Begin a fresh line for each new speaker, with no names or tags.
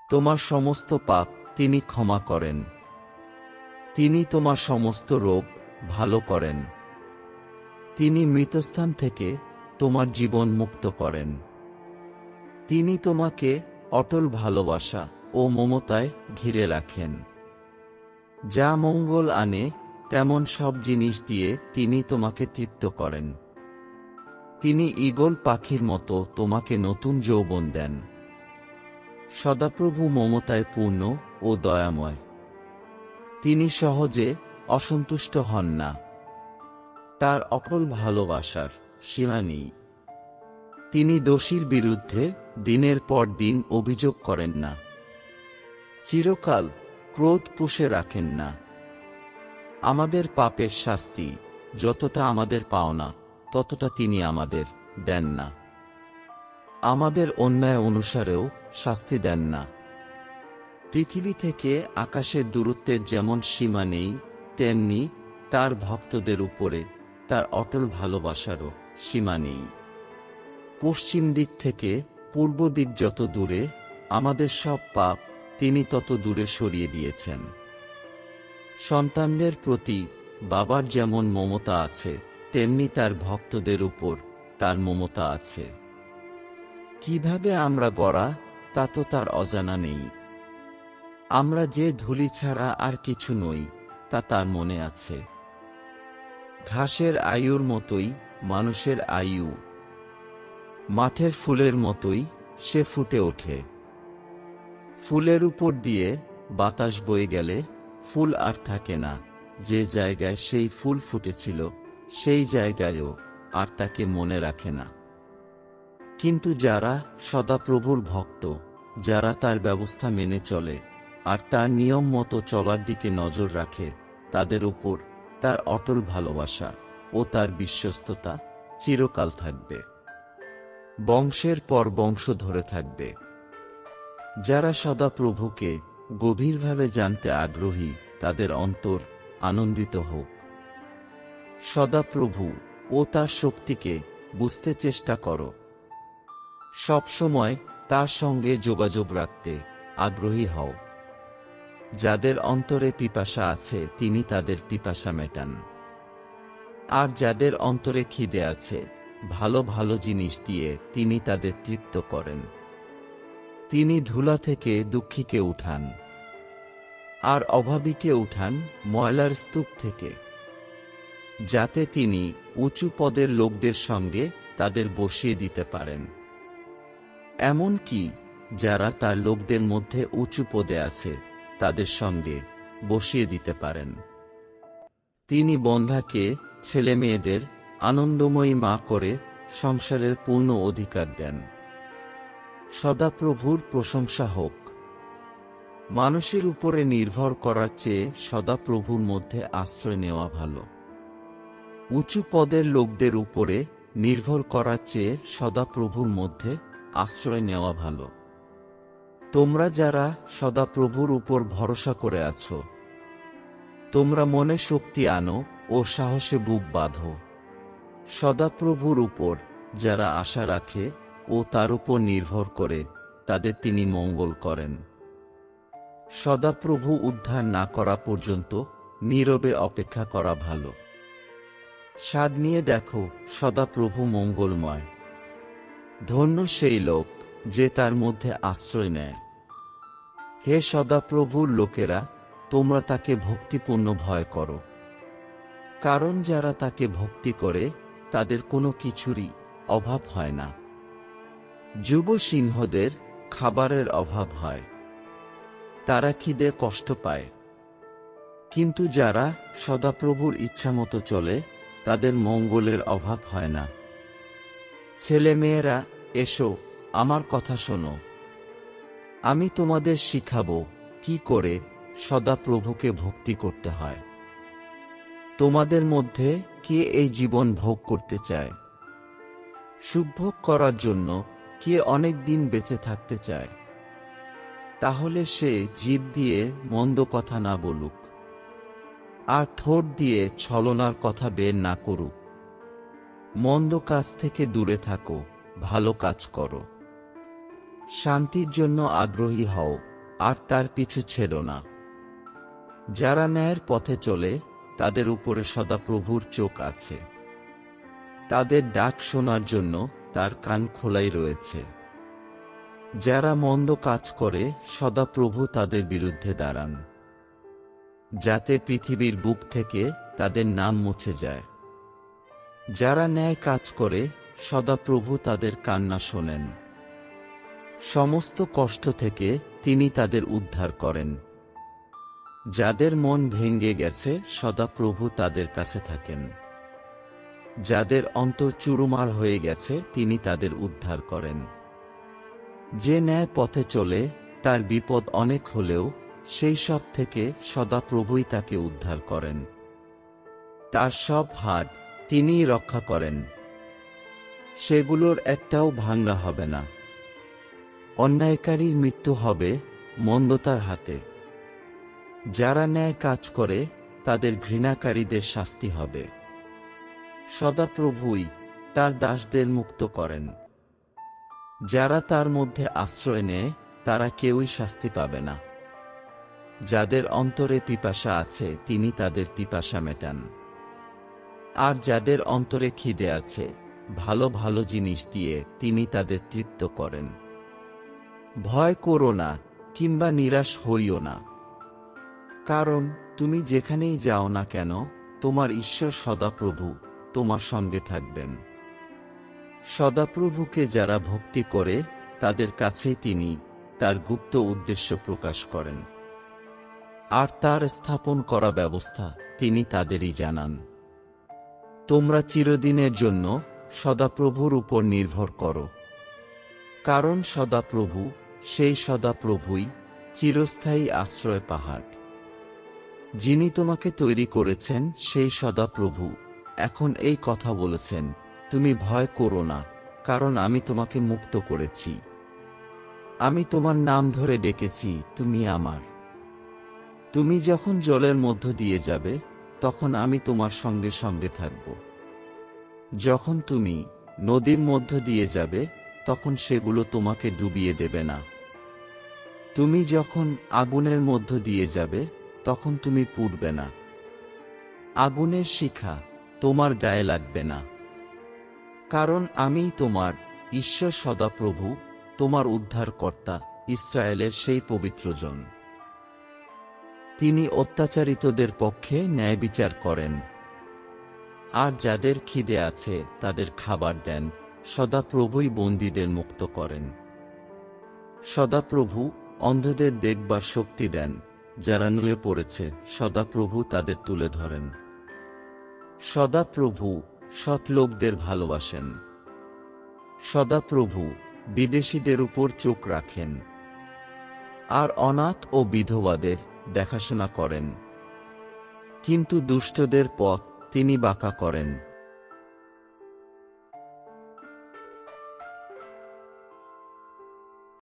তোমার সমস্ত পাপ তিনি ক্ষমা করেন। তিনি তোমার সমস্ত রোগ ভালো করেন। তিনি মৃতস্থান থেকে তোমার জীবন মুক্ত করেন। তিনি তোমাকে অটল ভালোবাসা ও মমতায় ঘিরে রাখেন। যা মঙ্গল আনে তেমন সব জিনিস দিয়ে তিনি তোমাকে তৃপ্ত করেন। তিনি ঈগল পাখির মতো তোমাকে নতুন যৌবন দেন। সদাপ্রভু মমতায় পূর্ণ ও দয়াময়। তিনি সহজে অসন্তুষ্ট হন না। তার অটল ভালোবাসার সীমা নেই। তিনি দোষীর বিরুদ্ধে দিনের পর দিন অভিযোগ করেন না। চিরকাল ক্রোধ পুষে রাখেন না। আমাদের পাপের শাস্তি যতটা আমাদের পাওনা ততটা তিনি আমাদের দেন না। আমাদের অন্যায় অনুসারেও শাস্তি দেন না। পৃথিবী থেকে আকাশের দূরত্বের যেমন সীমা নেই, তেমনি তার ভক্তদের উপরে তার অটল ভালোবাসারও সীমা নেই। পশ্চিম দিক থেকে পূর্ব দিক যত দূরে, আমাদের সব পাপ তিনি তত দূরে সরিয়ে দিয়েছেন। সন্তানদের প্রতি বাবার যেমন মমতা আছে, তেমনি তার ভক্তদের উপর তার মমতা আছে। কিভাবে আমরা গড়া তা তো তার অজানা নেই। আমরা যে ধুলি ছাড়া আর কিছু নই তা তার মনে আছে। ঘাসের আয়ুর মতোই মানুষের আয়ু, মাঠের ফুলের মতোই সে ফুটে ওঠে। ফুলের উপর দিয়ে বাতাস বয়ে গেলে ফুল আর থাকে না। যে জায়গায় সেই ফুল ফুটেছিল সেই জায়গায়ও আর তাকে মনে রাখে না। কিন্তু যারা সদাপ্রভুর ভক্ত, যারা তার ব্যবস্থা মেনে চলে আর তার নিয়ম মতো চলার দিকে নজর রাখে, তাদের উপর তার অটল ভালোবাসা ও তার বিশ্বস্ততা চিরকাল থাকবে, বংশের পর বংশ ধরে থাকবে। যারা সদাপ্রভুকে গভীরভাবে জানতে আগ্রহী, তাদের অন্তর আনন্দিত হোক। সদাপ্রভু ও তার শক্তিকে বুঝতে চেষ্টা করো। সবসময় তার সঙ্গে যোগাযোগ রাখতে আগ্রহী হও। যাদের অন্তরে পিপাসা আছে তিনি তাদের পিপাসা মেটান। আর যাদের অন্তরে খিদে আছে ভালো ভালো জিনিস দিয়ে তিনি তাদের তৃপ্ত করেন। তিনি ধুলা থেকে দুঃখীকে উঠান, আর অভাবীকে উঠান ময়লার স্তূপ থেকে, যাতে তিনি উঁচু পদের লোকদের সঙ্গে তাদের বসিয়ে দিতে পারেন। এমন কি যারা তার লোকদের মধ্যে উঁচু পদে আছে তাদের সঙ্গে বসিয়ে দিতে পারেন। তিনি বন্ধাকে ছেলেমেয়েদের আনন্দময়ী মা করে সংসারের পূর্ণ অধিকার দেন। সদাপ্রভুর প্রশংসা হোক। মানুষের উপরে নির্ভর করার চেয়ে সদাপ্রভুর মধ্যে আশ্রয় নেওয়া ভালো। উঁচু পদের লোকদের উপরে নির্ভর করার চেয়ে সদাপ্রভুর মধ্যে আশ্রয় নেওয়া ভালো। তোমরা যারা সদাপ্রভুর উপর ভরসা করে আছো, তোমরা মনে শক্তি আনো ও সাহসে বুক বাঁধো। সদাপ্রভুর উপর যারা আশা রাখে ও তার উপর নির্ভর করে, তাদের তিনি মঙ্গল করেন। সদাপ্রভু উদ্ধার না করা পর্যন্ত নীরবে অপেক্ষা করা ভালো। স্বাদ নিয়ে দেখো সদাপ্রভু মঙ্গলময়। ধন্য সেই লোক যে তার মধ্যে আশ্রয় নেয়। হে সদাপ্রভুর লোকেরা, তোমরা তাকে ভক্তিপূর্ণ ভয় করো। কারণ যারা তাকে ভক্তি করে তাদের কোনো কিছুরই অভাব হয় না। যুব সিংহদের খাবারের অভাব হয়, তারা খিদে কষ্ট পায়। কিন্তু যারা সদাপ্রভুর ইচ্ছামতো চলে তাদের মঙ্গলের অভাব হয় না। ছেলেমেয়েরা, এসো আমার কথা শোনো। আমি তোমাদের শিখাবো কি করে সদাপ্রভুকে ভক্তি করতে হয়। তোমাদের মধ্যে কে এই জীবন ভোগ করতে চায়? সুখভোগ করার জন্য কে অনেক দিন বেঁচে থাকতে চায়? তাহলে সে জিভ দিয়ে মন্দ কথা না বলুক, আর ঠোঁট দিয়ে ছলনার কথা বের না করুক। মন্দ কাজ থেকে দূরে থাকো, ভালো কাজ করো। শান্তির জন্য আগ্রহী হও, আর তার পিছু ছেড়ো না। যারা ন্যায়ের পথে চলে তাদের উপরে সদাপ্রভুর চোখ আছে। তাদের ডাক শোনার জন্য তার কান খোলাই রয়েছে। যারা মন্দ কাজ করে সদাপ্রভু তাদের বিরুদ্ধে দাঁড়ান, যাতে পৃথিবীর বুক থেকে তাদের নাম মুছে যায়। যারা ন্যায় কাজ করে সদাপ্রভু তাদের কান্না শোনেন। সমস্ত কষ্ট থেকে তিনি তাদের উদ্ধার করেন। যাদের মন ভেঙে গেছে সদাপ্রভু তাদের কাছে থাকেন। যাদের অন্তর চুরমার হয়ে গেছে তিনি তাদের উদ্ধার করেন। যে ন্যায় পথে চলে তার বিপদ অনেক হলেও সেই সব থেকে সদাপ্রভুই তাকে উদ্ধার করেন। তার সব হাত তিনিই রক্ষা করেন, সেগুলোর একটাও ভাঙা হবে না। অন্যায়কারীর মৃত্যু হবে মন্দতার হাতে। যারা ন্যায় কাজ করে তাদের ঘৃণাকারীদের শাস্তি হবে। সদাপ্রভুই তার দাসদের মুক্ত করেন। যারা তার মধ্যে আশ্রয় নেয় তারা কেউই শাস্তি পাবে না। যাদের অন্তরে পিপাসা আছে তিনি তাদের পিপাসা মেটান। আর যাদের অন্তরে খিদে আছে ভালো ভালো জিনিস দিয়ে তিনি তাদের তৃপ্ত করেন। ভয় করো না কিংবা নিরাশ হইও না, কারণ তুমি যেখানেই যাও না কেন তোমার ঈশ্বর সদাপ্রভু তোমার সঙ্গে থাকবেন। সদাপ্রভুকে যারা ভক্তি করে তাদের কাছেই তিনি তার গুপ্ত উদ্দেশ্য প্রকাশ করেন। আর তার স্থাপন করা ব্যবস্থা তিনি তাদেরই জানান। তোমরা চিরদিনের জন্য সদাপ্রভুর উপর নির্ভর করো, কারণ সদাপ্রভু সেই সদাপ্রভুই চিরস্থায়ী আশ্রয় পাহাড়। যিনি তোমাকে তৈরি করেছেন সেই সদাপ্রভু এখন এই কথা বলেছেন, তুমি ভয় করো না, কারণ আমি তোমাকে মুক্ত করেছি। আমি তোমার নাম ধরে ডেকেছি, তুমি আমার। তুমি যখন জলের মধ্য দিয়ে যাবে তখন আমি তোমার সঙ্গে সঙ্গে থাকব। যখন তুমি নদীর মধ্য দিয়ে যাবে তখন সেগুলো তোমাকে ডুবিয়ে দেবে না। তুমি যখন আগুনের মধ্য দিয়ে যাবে তখন তুমি পুড়বে না। আগুনের শিখা তোমার গায়ে লাগবে না, কারণ আমিই তোমার ঈশ্বর সদাপ্রভু, তোমার উদ্ধারকর্তা, ইসরায়েলের সেই পবিত্রজন। তিনি অত্যাচারিতদের পক্ষে ন্যায় বিচার করেন। আর যাদের খিদে আছে তাদের খাবার দেন। সদাপ্রভুই বন্দীদের মুক্ত করেন। সদাপ্রভু অন্ধদের দেখবার শক্তি দেন। যারা নুয়ে পড়েছে সদাপ্রভু তাদের তুলে ধরেন। সদাপ্রভু সৎ লোকদের ভালোবাসেন। সদাপ্রভু বিদেশীদের উপর চোখ রাখেন। আর অনাথ ও বিধবাদের দেখাশোনা করেন। কিন্তু দুষ্টদের পথ তিনি বাঁকা করেন।